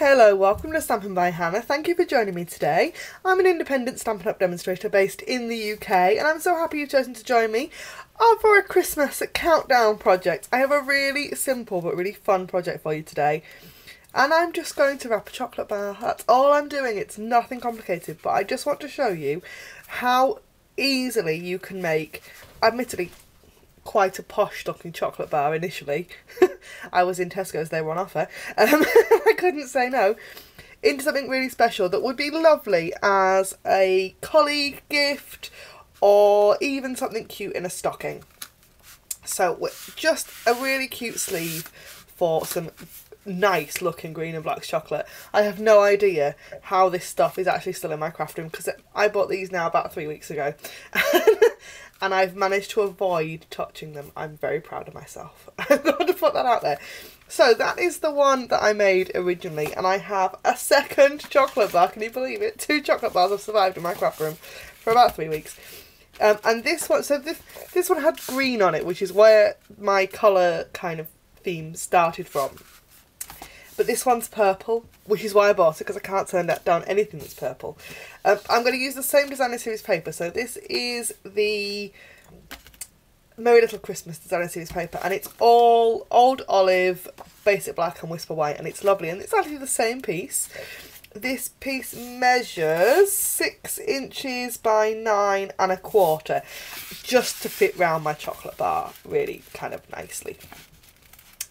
Hello, welcome to Stampin' by Hannah. Thank you for joining me today. I'm an independent Stampin' Up demonstrator based in the UK, and I'm so happy you've chosen to join me for a Christmas countdown project. I have a really simple but really fun project for you today, and I'm just going to wrap a chocolate bar. That's all I'm doing. It's nothing complicated, but I just want to show you how easily you can make, admittedly, quite a posh looking chocolate bar initially. I was in Tesco's, they were on offer. I couldn't say no. Into something really special that would be lovely as a colleague gift or even something cute in a stocking. So just a really cute sleeve for some nice looking green and black chocolate. I have no idea how this stuff is actually still in my craft room because I bought these now about 3 weeks ago. And I've managed to avoid touching them. I'm very proud of myself. I'm going to put that out there. So that is the one that I made originally, and I have a second chocolate bar. Can you believe it? 2 chocolate bars have survived in my craft room for about 3 weeks. And this one, so this one had green on it, which is where my colour kind of theme started from. But this one's purple, which is why I bought it, because I can't turn down anything that's purple. I'm going to use the same designer series paper. So this is the Merry Little Christmas designer series paper, and it's all Old Olive, Basic Black and Whisper White, and it's lovely. And it's actually the same piece. This piece measures 6 inches by 9 1/4, just to fit round my chocolate bar really kind of nicely.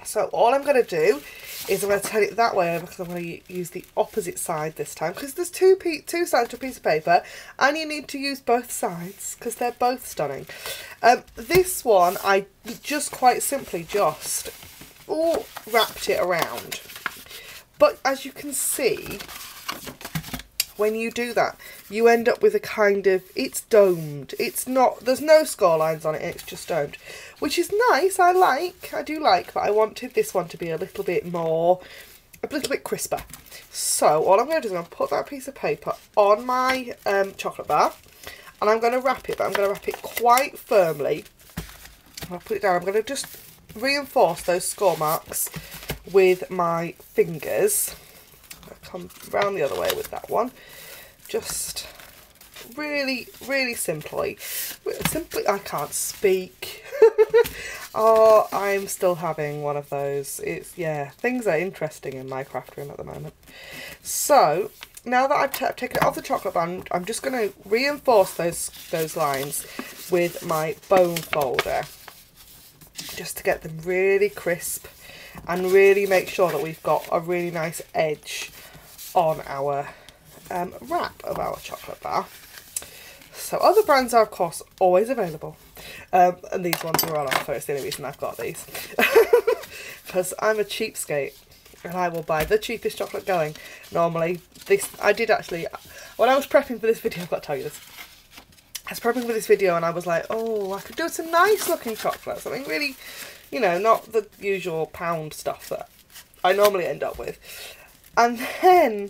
So all I'm going to do is I'm going to turn it that way over because I'm going to use the opposite side this time, because there's two sides to a piece of paper and you need to use both sides because they're both stunning. This one I just quite simply just wrapped it around, but as you can see, when you do that, you end up with a kind of, it's domed. It's not, there's no score lines on it, it's just domed, which is nice. I do like, but I wanted this one to be a little bit crisper. So all I'm going to do is I'm going to put that piece of paper on my chocolate bar, and I'm going to wrap it, but I'm going to wrap it quite firmly. I'll put it down. I'm going to just reinforce those score marks with my fingers. Come round the other way with that one, just really simply, I can't speak. Oh, I'm still having one of those. It's, yeah, things are interesting in my craft room at the moment. So now that I've taken it off the chocolate band, I'm just going to reinforce those lines with my bone folder, just to get them really crisp and really make sure that we've got a really nice edge on our wrap of our chocolate bar. So other brands are of course always available, and these ones are on offer. It's the only reason I've got these, because I'm a cheapskate and I will buy the cheapest chocolate going. Normally I did actually, when I was prepping for this video, I've got to tell you this, I was prepping for this video and I was like, oh, I could do some nice looking chocolate, something really, you know, not the usual pound stuff that I normally end up with. And then,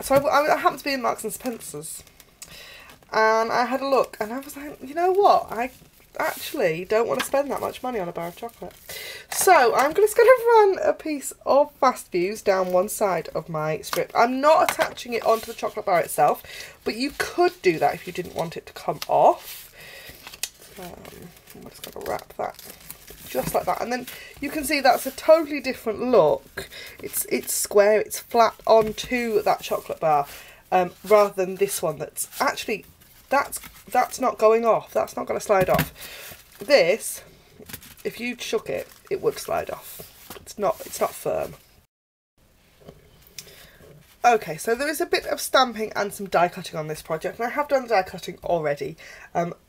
so I happened to be in Marks and Spencer's, and I had a look, and I was like, you know what, I actually don't want to spend that much money on a bar of chocolate. So I'm just going to run a piece of Fast Fuse down one side of my strip. I'm not attaching it onto the chocolate bar itself, but you could do that if you didn't want it to come off. I'm just going to wrap that just like that, and then you can see that's a totally different look. It's square, it's flat onto that chocolate bar, rather than this one that's actually, that's not going off, that's not going to slide off. This, if you shook it, it would slide off. It's not firm. Okay, so there is a bit of stamping and some die cutting on this project, and I have done the die cutting already.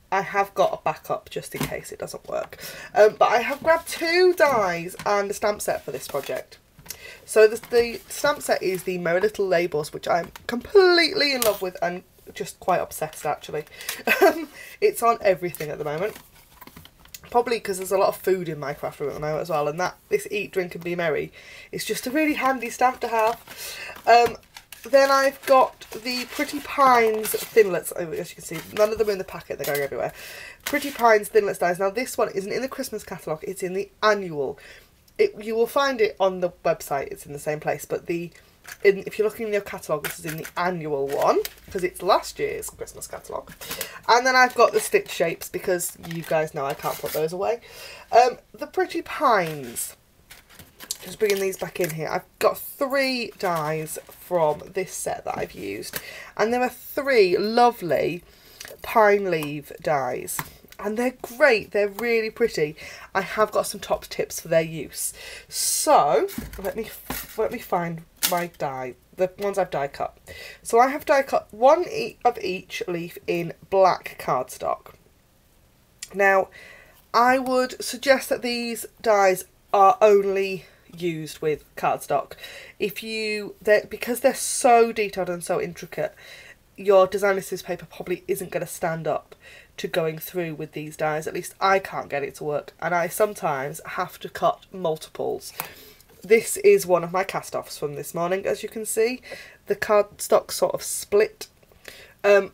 I have got a backup just in case it doesn't work. But I have grabbed 2 dies and a stamp set for this project. So the stamp set is the Merry Little Labels, which I'm completely in love with and just quite obsessed actually. It's on everything at the moment. Probably because there's a lot of food in my craft room at the moment as well, and this Eat, Drink and Be Merry is just a really handy stamp to have. Then I've got the Pretty Pines Thinlets. As you can see, none of them are in the packet, they're going everywhere. Pretty Pines Thinlets dies. Now this one isn't in the Christmas catalogue, it's in the annual. you will find it on the website, it's in the same place, but if you're looking in your catalogue, this is in the annual one, because it's last year's Christmas catalogue. And then I've got the stitch shapes, because you guys know I can't put those away. The Pretty Pines. Just bringing these back in here. I've got 3 dies from this set that I've used. And there are 3 lovely pine leaf dies. And they're great. They're really pretty. I have got some top tips for their use. So, let me find my die, the ones I've die cut. So I have die cut 1 of each leaf in black cardstock. Now, I would suggest that these dies are only used with cardstock. Because they're so detailed and so intricate, your designer scissors paper probably isn't going to stand up to going through with these dies. At least I can't get it to work, and I sometimes have to cut multiples. This is one of my cast-offs from this morning, as you can see. The cardstock sort of split. Okay,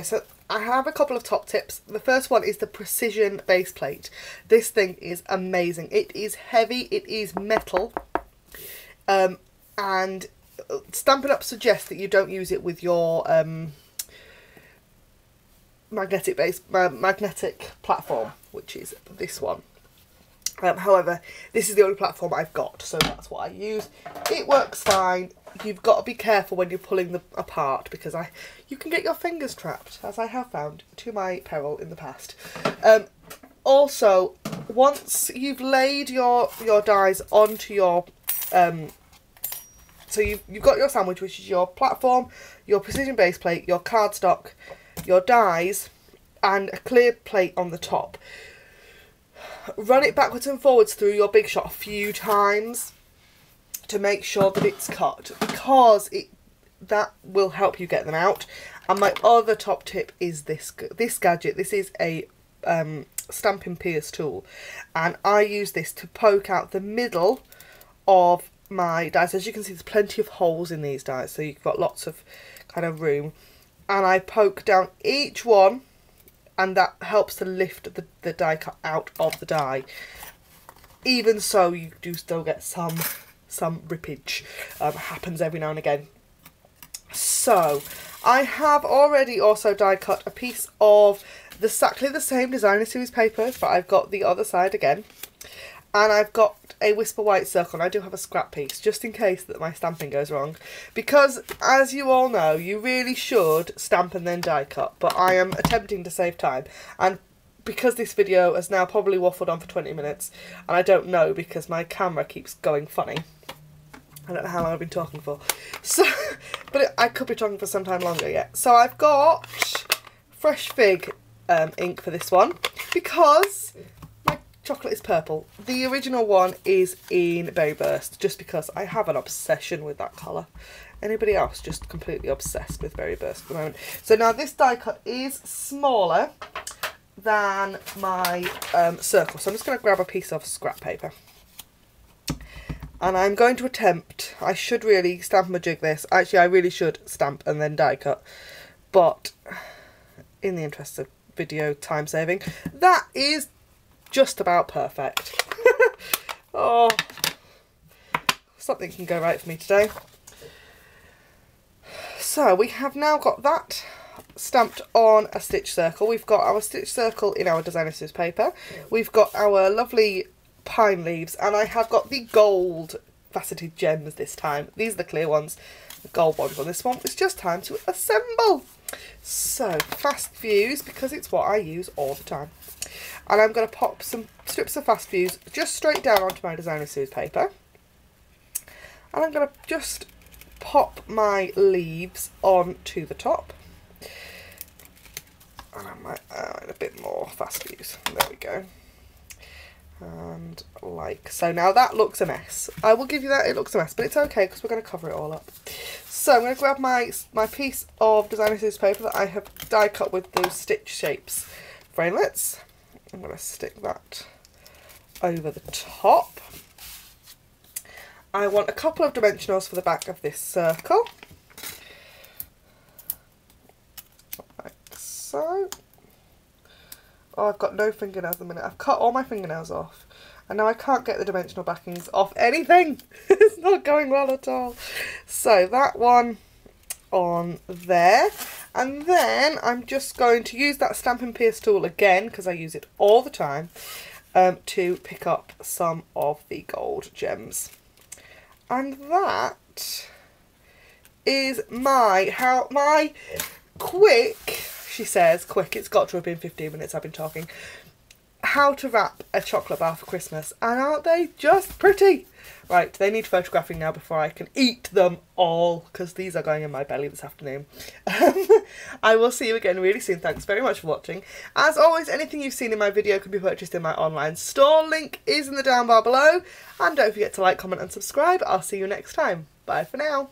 so I have a couple of top tips. The first one is the precision base plate. This thing is amazing. It is heavy, it is metal, and Stampin' Up suggests that you don't use it with your magnetic platform, which is this one. However, this is the only platform I've got, so that's what I use. It works fine. You've got to be careful when you're pulling them apart, because you can get your fingers trapped, as I have found to my peril in the past. Also, once you've laid your dies onto your so you've got your sandwich, which is your platform, your precision base plate, your cardstock, your dies, and a clear plate on the top. Run it backwards and forwards through your Big Shot a few times to make sure that it's cut, because that will help you get them out. And my other top tip is this gadget. This is a Stampin' Pierce tool, and I use this to poke out the middle of my dies. As you can see, there's plenty of holes in these dies, so you've got lots of kind of room, and I poke down each one, and that helps to lift the die cut out of the die. Even so, you do still get some rippage. Happens every now and again. So I have already also die cut a piece of exactly the same designer series paper, but I've got the other side again, and I've got a Whisper White circle, and I do have a scrap piece just in case that my stamping goes wrong, because as you all know, you really should stamp and then die cut, but I am attempting to save time, and because this video has now probably waffled on for 20 minutes, and I don't know because my camera keeps going funny. I don't know how long I've been talking for. So, but I could be talking for some time longer yet. So I've got Fresh Fig ink for this one, because my chocolate is purple. The original one is in Berry Burst, just because I have an obsession with that colour. Anybody else just completely obsessed with Berry Burst at the moment? So now this die cut is smaller than my circle, so I'm just going to grab a piece of scrap paper, and I'm going to attempt, I should really stamp and jig this, actually I really should stamp and then die cut, but in the interest of video time saving, that is just about perfect. Oh, something can go right for me today. So we have now got that stamped on a stitch circle. We've got our stitch circle in our designer scissors paper. We've got our lovely pine leaves, and I have got the gold faceted gems this time. These are the clear ones, the gold ones on this one. It's just time to assemble. So fast fuse, because it's what I use all the time. And I'm going to pop some strips of fast fuse just straight down onto my designer scissors paper. And I'm going to just pop my leaves onto the top. And I might add a bit more fast fuse. There we go. And like so. Now that looks a mess. I will give you that, it looks a mess, but it's okay because we're going to cover it all up. So I'm going to grab my piece of designer scissors paper that I have die cut with those stitch shapes framelits. I'm going to stick that over the top. I want a couple of dimensionals for the back of this circle. Like so. Oh, I've got no fingernails at the minute. I've cut all my fingernails off. And now I can't get the dimensional backings off anything. It's not going well at all. So that one on there. And then I'm just going to use that Stampin' Pierce tool again, because I use it all the time, to pick up some of the gold gems. And that is my quick, she says, quick, it's got to have been 15 minutes I've been talking, how to wrap a chocolate bar for Christmas. And aren't they just pretty? Right, they need photographing now before I can eat them all, because these are going in my belly this afternoon. I will see you again really soon. Thanks very much for watching. As always, anything you've seen in my video can be purchased in my online store. Link is in the down bar below. And don't forget to like, comment and subscribe. I'll see you next time. Bye for now.